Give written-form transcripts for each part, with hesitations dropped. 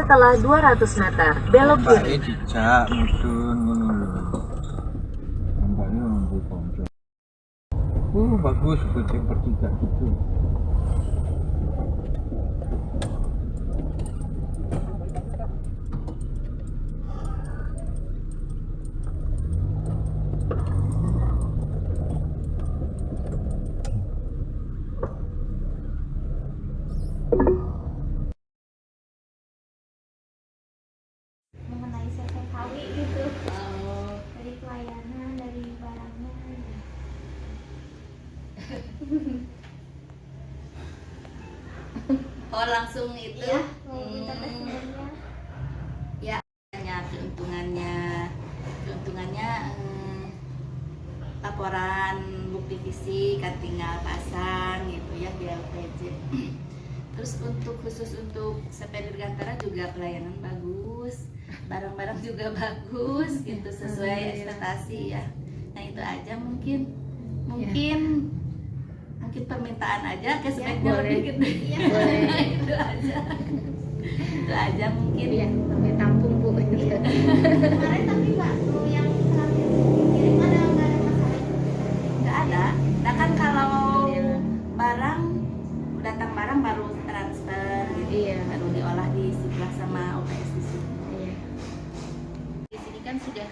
Setelah 200 meter, belok kiri. Dijak mudun ngono lho. Nampaknya mampu komplek. Bagus kucing bertiga gitu. Mengenai CCKW gitu, dari pelayanan, dari barangnya. Oh langsung itu? Iya, mau minta testimoninya. Ya, keuntungannya laporan bukti fisik kan tinggal pasang gitu ya di LPJ. Terus khusus untuk sepeda Dirgantara juga pelayanan bagus, barang-barang juga bagus gitu sesuai ekspektasi ya. Nah itu aja mungkin permintaan aja ke speknya lebih gede. Iya. Itu aja mungkin ya sampai tampung Bu. Kemarin tapi waktu yang terakhir dikirim ada nggak ada masalah? nggak ada. Nah kan kalau datang barang baru transfer gitu, Iya. baru diolah di Siplah sama UPS di sini. Iya. Di sini kan sudah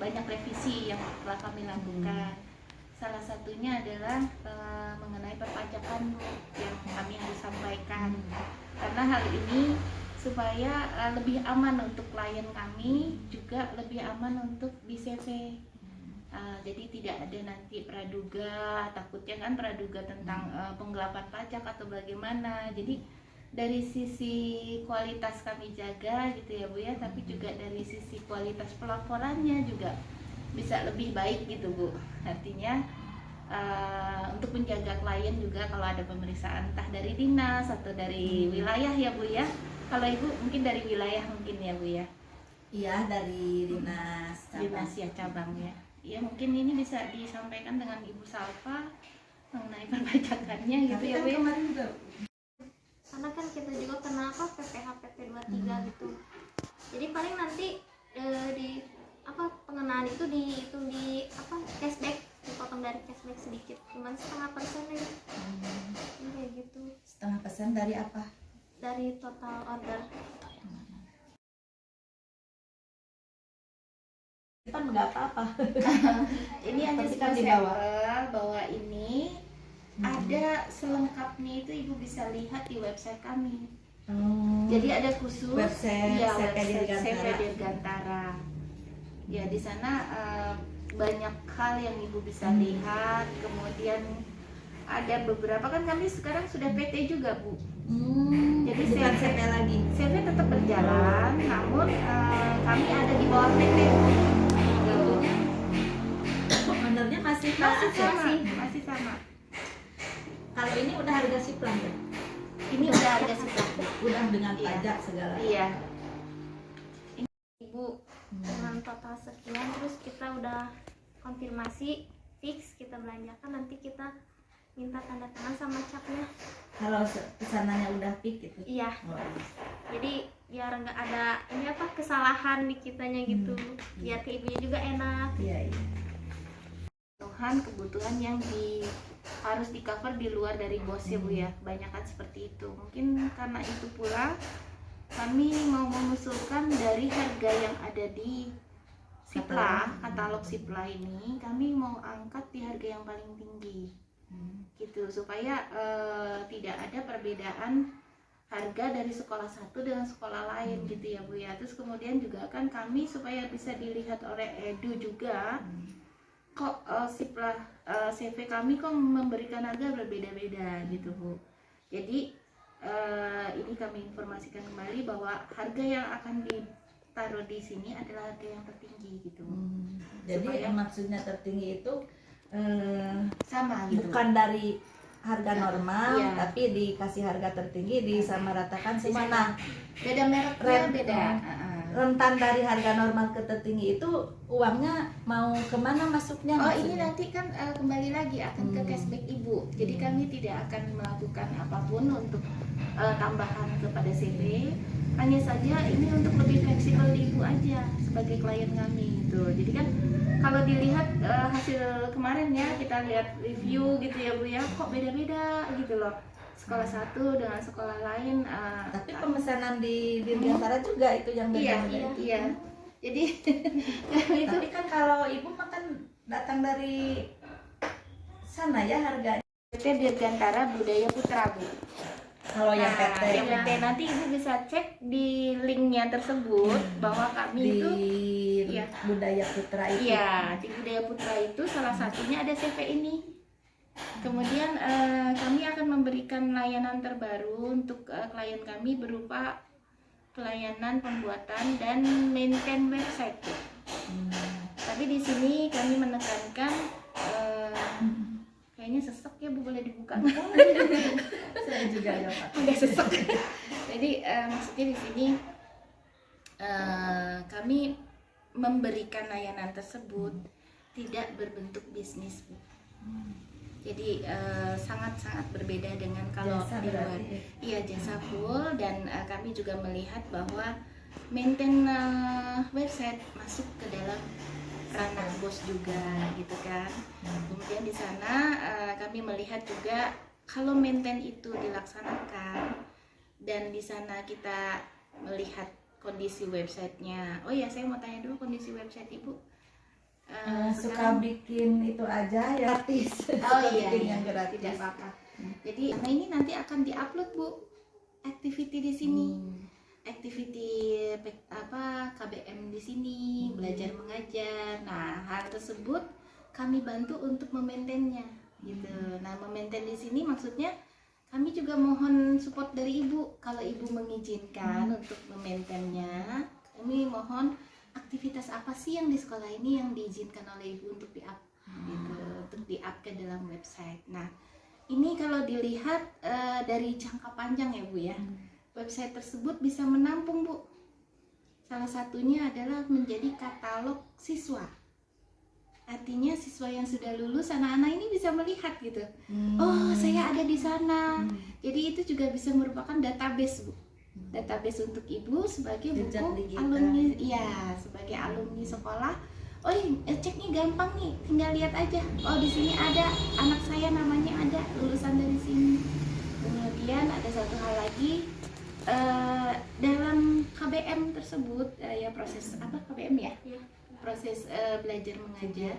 banyak revisi yang telah kami lakukan. Salah satunya adalah mengenai perpajakan Bu, yang kami harus sampaikan. Karena hal ini supaya lebih aman untuk klien kami, juga lebih aman untuk di CV. Jadi tidak ada nanti praduga, takutnya kan praduga tentang penggelapan pajak atau bagaimana. Jadi dari sisi kualitas kami jaga gitu ya Bu ya, tapi juga dari sisi kualitas pelaporannya juga bisa lebih baik gitu Bu. Artinya untuk menjaga klien juga kalau ada pemeriksaan entah dari dinas atau dari wilayah ya Bu ya. Kalau Ibu mungkin dari wilayah mungkin ya Bu ya. Iya dari dinas Ya cabang ya. Ya mungkin ini bisa disampaikan dengan Ibu Salva mengenai perpajakannya gitu ya Bu ya. Karena kan kita juga kena PPh PP23 gitu. Jadi paling nanti di pengenaan itu dihitung di cashback, dipotong dari cashback sedikit, cuman 0,5% ya. Kayak gitu. 0,5% dari apa? Dari total order. Kan nggak apa-apa. Ini hanya Tapi kan sebuah di bawah. sampel bahwa ini ada selengkapnya, itu Ibu bisa lihat di website kami. Jadi ada khusus Website ya, CV website Dirgantara. CV Dirgantara. Ya di sana banyak hal yang Ibu bisa lihat. Kemudian ada beberapa kan kami sekarang sudah PT juga Bu. Jadi Bukan CV lagi. CV tetap berjalan, namun kami ada di bawah PT. Gabungnya Ownernya masih masih sama. Kalau ini udah harga Siplang ya? Ini udah harga Siplang. Udah dengan Iya. pajak segala. Iya. Ini Ibu Dengan total sekian, terus kita udah konfirmasi fix kita belanjakan, nanti kita minta tanda tangan sama capnya. Kalau pesanannya udah pick gitu. Iya. Oh, Jadi biar nggak ada kesalahan di kitanya gitu, biar ke ibunya juga enak. iya. kebutuhan yang harus di cover di luar dari bos ya Bu ya, kebanyakan seperti itu. Mungkin karena itu pula kami mau mengusulkan dari harga yang ada di Siplah, katalog Siplah ini kami mau angkat di harga yang paling tinggi gitu, supaya tidak ada perbedaan harga dari sekolah satu dengan sekolah lain gitu ya Bu ya. Terus kemudian juga kan kami supaya bisa dilihat oleh Edu juga, kok Siplah CV kami kok memberikan harga berbeda-beda gitu Bu. Jadi ini kami informasikan kembali bahwa harga yang akan ditaruh di sini adalah harga yang tertinggi gitu. Jadi Supaya- yang maksudnya tertinggi itu Sama gitu. bukan dari harga normal, Iya. tapi dikasih harga tertinggi disamaratakan semua. Nah, Beda mereknya Rem- beda. rentan dari harga normal ke tertinggi itu uangnya mau kemana masuknya? Oh, maksudnya? ini nanti kan kembali lagi akan ke cashback Ibu. Jadi kami tidak akan melakukan apapun untuk tambahan kepada CV. Hanya saja ini untuk lebih fleksibel di Ibu aja sebagai klien kami gitu. Jadi kan kalau dilihat hasil kemarin ya, kita lihat review gitu ya Bu ya, kok beda-beda gitu loh. Sekolah satu dengan sekolah lain. Tapi pemesanan di Dirgantara juga itu yang Iya, beda-beda. iya. Jadi itu Tapi kan kalau ibu makan datang dari sana ya harganya. PT Dirgantara Budaya Putra Bu. Kalau yang Nah, PT yang PT nanti Ibu bisa cek di linknya tersebut bahwa kami di itu iya. Budaya Putra itu. Iya, di Budaya Putra itu salah satunya ada CV ini. Kemudian kami akan memberikan layanan terbaru untuk klien kami berupa pelayanan pembuatan dan maintain website. Tapi di sini kami menekankan kayaknya sesek ya Bu, boleh dibuka? Saya juga ada Pak. Agak sesek. Jadi maksudnya di sini kami memberikan layanan tersebut tidak berbentuk bisnis Bu. Jadi sangat-sangat berbeda dengan kalau Jasa di luar. berarti. Iya, jasa full, dan kami juga melihat bahwa maintain website masuk ke dalam ranah bos juga gitu kan. Kemudian di sana kami melihat juga kalau maintain itu dilaksanakan dan di sana kita melihat kondisi websitenya. Oh ya, saya mau tanya dulu kondisi website Ibu. Suka bikin itu aja ya gratis. Oh Suka iya, bikin iya, yang gratis. tidak apa-apa. Jadi nah ini nanti akan diupload Bu, activity di sini, activity KBM di sini, belajar mengajar. Nah hal tersebut kami bantu untuk memaintainnya, gitu. Nah memaintain di sini maksudnya kami juga mohon support dari Ibu. Kalau Ibu mengizinkan untuk memaintainnya, kami mohon aktivitas apa sih yang di sekolah ini yang diizinkan oleh Ibu untuk di-up gitu, untuk di-up ke dalam website. Nah, ini kalau dilihat dari jangka panjang ya Bu ya. Website tersebut bisa menampung Bu. Salah satunya adalah menjadi katalog siswa. Artinya siswa yang sudah lulus, anak-anak ini bisa melihat gitu. Oh, saya ada di sana. Jadi itu juga bisa merupakan database Bu. Database untuk Ibu sebagai Jejak buku digital. alumni, ya sebagai alumni sekolah. Oh, ceknya gampang nih, tinggal lihat aja. Oh, di sini ada anak saya namanya ada lulusan dari sini. Kemudian ada satu hal lagi dalam KBM tersebut ya proses apa KBM ya? Proses belajar mengajar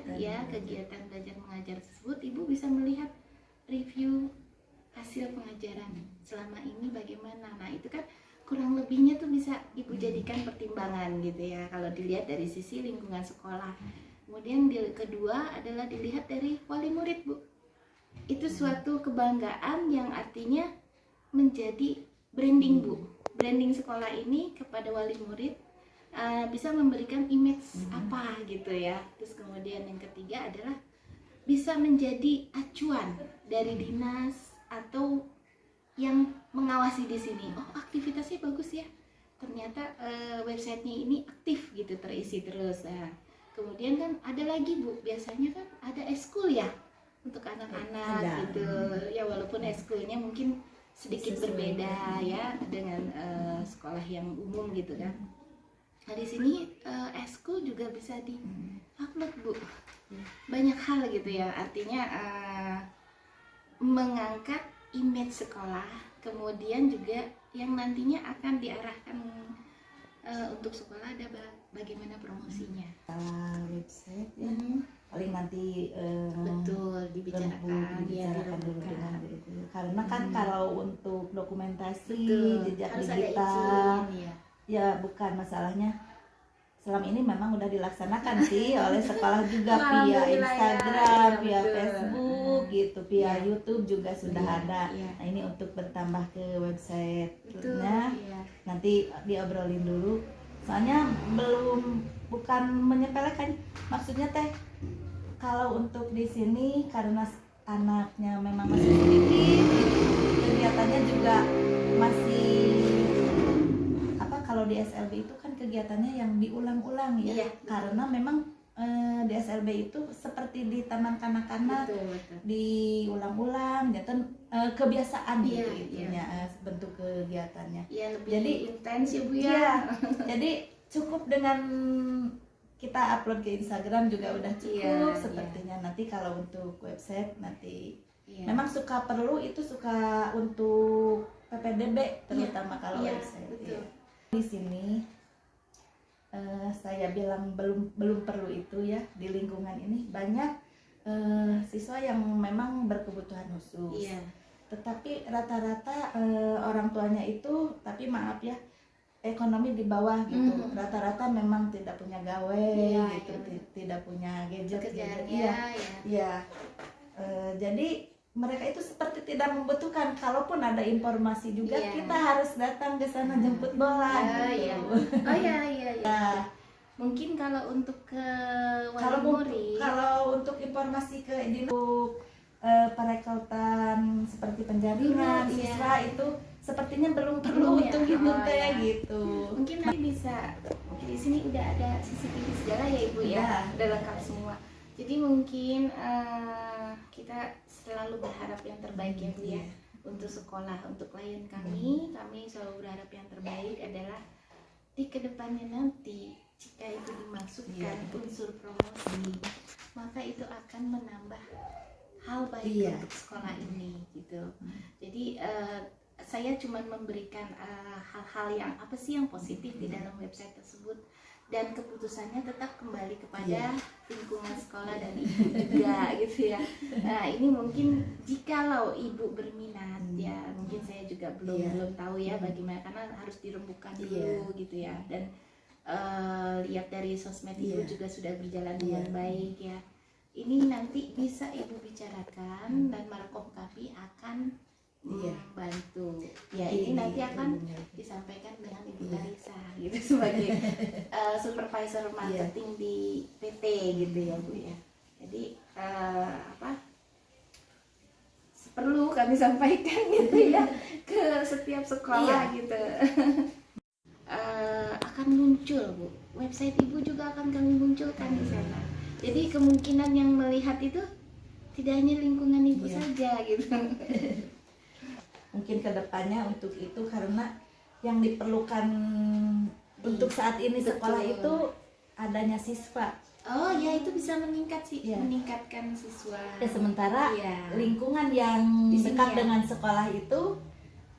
kegiatan belajar mengajar tersebut Ibu bisa melihat review hasil pengajaran selama ini bagaimana. Nah, itu kan kurang lebihnya tuh bisa Ibu jadikan pertimbangan gitu ya kalau dilihat dari sisi lingkungan sekolah. Kemudian kedua adalah dilihat dari wali murid Bu. Itu suatu kebanggaan yang artinya menjadi branding Bu. Branding sekolah ini kepada wali murid bisa memberikan image apa gitu ya. Terus kemudian yang ketiga adalah bisa menjadi acuan dari dinas atau yang mengawasi di sini. Oh, aktivitasnya bagus ya. Ternyata websitenya ini aktif gitu, terisi terus. Nah, kemudian kan ada lagi Bu, biasanya kan ada eskul ya untuk anak-anak gitu. Ya walaupun eskulnya mungkin sedikit berbeda ya dengan sekolah yang umum gitu kan. Nah di sini eskul juga bisa di-upload Bu. Banyak hal gitu ya. Artinya mengangkat image sekolah, kemudian juga yang nantinya akan diarahkan untuk sekolah ada bagaimana promosinya. Website ya. Paling nanti Betul, dibicarakan dulu dengan guru-guru. Karena kan kalau untuk dokumentasi jejak harus digital ada izin, ya bukan masalahnya. Selama ini memang udah dilaksanakan sih oleh sekolah juga via Instagram, via Facebook gitu, via YouTube juga sudah ada. Nah ini untuk bertambah ke website-nya nanti diobrolin dulu. Soalnya bukan menyepelekan, maksudnya teh kalau untuk di sini karena anaknya memang masih sedikit, kegiatannya juga masih kalau kalau di SLB itu kan kegiatannya yang diulang-ulang ya. Iya. Karena memang di SLB itu seperti di taman kanak-kanak, Betul, betul. diulang-ulang, gitu kebiasaan Iya, gitu itunya, bentuk kegiatannya. Iya, lebih Jadi- intens ya Bu ya. Iya. Jadi cukup dengan kita upload ke Instagram juga udah cukup Iya, sepertinya. Nanti kalau untuk website nanti Iya. memang suka perlu itu suka untuk PPDB terutama kalau iya, website. betul. Iya. Di sini saya bilang belum perlu itu ya, di lingkungan ini banyak siswa yang memang berkebutuhan khusus. Iya. Tetapi rata-rata orang tuanya itu, tapi maaf ya, ekonomi di bawah gitu. Rata-rata memang tidak punya gawe Iya, gitu, iya. tidak punya gadget. Pekerjaannya Iya. ya. Iya. Jadi mereka itu seperti tidak membutuhkan. Kalaupun ada informasi juga, Iya. kita harus datang ke sana jemput bola Ah, gitu. iya. Oh iya, iya, iya. Nah, Mungkin kalau untuk ke kalau wali murid, kalau untuk informasi ke untuk perekrutan seperti penjaringan Dulu, siswa iya. itu sepertinya belum perlu Belum ya? untuk itu Oh, teh iya. gitu. mungkin nanti bisa di sini udah ada CCTV segala ya Ibu ya, Udah. udah lengkap semua. Jadi mungkin kita selalu berharap yang terbaik ya Bu ya, untuk sekolah, untuk klien kami selalu berharap yang terbaik adalah di kedepannya nanti jika itu dimasukkan unsur promosi, maka itu akan menambah hal baik Iya. untuk sekolah ini gitu. Jadi saya cuma memberikan hal-hal yang apa sih yang positif di dalam website tersebut, dan keputusannya tetap kembali kepada lingkungan sekolah dan ibu juga gitu ya. Nah ini mungkin jikalau ibu berminat ya, mungkin saya juga belum tahu ya bagaimana, karena harus dirembukan dulu gitu ya, dan lihat dari sosmed ibu juga sudah berjalan dengan baik ya. Ini nanti bisa ibu bicarakan dan Markom kami akan membantu. Ya ini nanti akan disampaikan dengan Ibu Larissa gitu sebagai supervisor marketing di PT gitu ya Bu ya. Jadi perlu kami sampaikan gitu ya ke setiap sekolah gitu. Akan muncul Bu, website Ibu juga akan kami munculkan di sana. Jadi kemungkinan yang melihat itu tidak hanya lingkungan Ibu saja gitu. Mungkin kedepannya untuk itu, karena yang diperlukan untuk saat ini sekolah Betul. itu adanya siswa. Oh ya, itu bisa meningkat sih, Iya. meningkatkan siswa. Sementara Iya. lingkungan yang Di sini dekat ya. dengan sekolah itu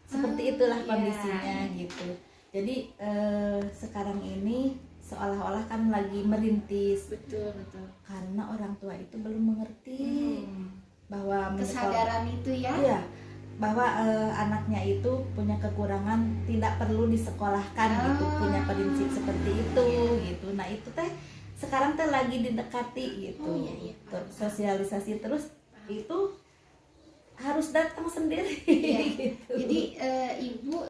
seperti itulah iya. kondisinya gitu. Jadi sekarang ini seolah-olah kan lagi merintis, Betul, betul. karena orang tua itu belum mengerti bahwa Kesadaran itu ya. iya, bahwa anaknya itu punya kekurangan, tidak perlu disekolahkan gitu, punya prinsip seperti itu gitu. Nah itu teh sekarang teh lagi didekati gitu. Oh, iya, iya. Sosialisasi terus itu harus datang sendiri Iya. gitu. Jadi ibu